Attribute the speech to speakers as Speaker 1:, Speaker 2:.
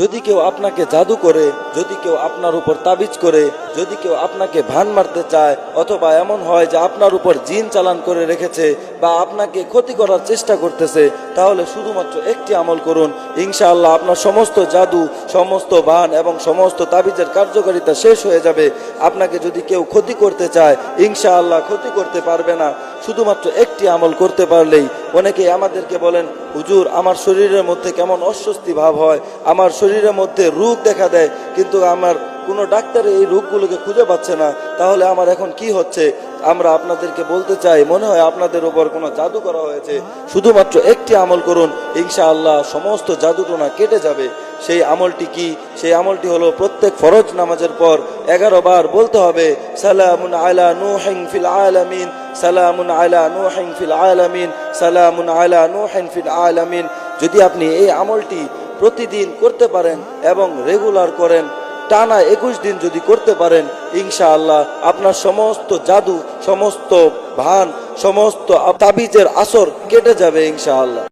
Speaker 1: যদি কেউ আপনাকে জাদু করে, যদি কেউ আপনার উপর তাবিজ করে, যদি কেউ আপনাকে ভান মারতে চায়, অথবা এমন হয় যে আপনার উপর জিন চালান করে রেখেছে বা আপনাকে ক্ষতি করার চেষ্টা করতেছে, তাহলে শুধুমাত্র একটি আমল করুন। ইনশাআল্লাহ আপনার সমস্ত জাদু, সমস্ত ভান এবং সমস্ত তাবিজের কার্যকারিতা শেষ হয়ে যাবে। আপনাকে যদি কেউ ক্ষতি করতে চায়, ইনশাআল্লাহ ক্ষতি করতে পারবে না। শুধুমাত্র একটি আমল করতে পারলেই। অনেকেই আমাদেরকে বলেন, হুজুর আমার শরীরের মধ্যে কেমন অস্বস্তি ভাব হয়, আমার শরীরের মধ্যে রোগ দেখা দেয়, কিন্তু আমার কোনো ডাক্তারে এই রোগগুলোকে খুঁজে পাচ্ছে না, তাহলে আমার এখন কি হচ্ছে? আমরা আপনাদেরকে বলতে চাই, মনে হয় আপনাদের উপর কোনো জাদু করা হয়েছে। শুধুমাত্র একটি আমল করুন, ইনশাআল্লাহ সমস্ত জাদুটোনা কেটে যাবে। সেই আমলটি কি? সেই আমলটি হলো প্রত্যেক ফরজ নামাজের পর 11 বার বলতে হবে, সালামুন আলা নূহিন ফিল আলামিন, সালামুন আলা নূহিন ফিল আলামিন, সালামুন আলা নূহিন ফিল আলামিন। যদি আপনি এই আমলটি প্রতিদিন করতে পারেন এবং রেগুলার করেন, টানা 21 দিন যদি করতে পারেন, ইনশাআল্লাহ আপনার সমস্ত জাদু, সমস্ত ভান, সমস্ত তাবিজের আসর কেটে যাবে ইনশাআল্লাহ।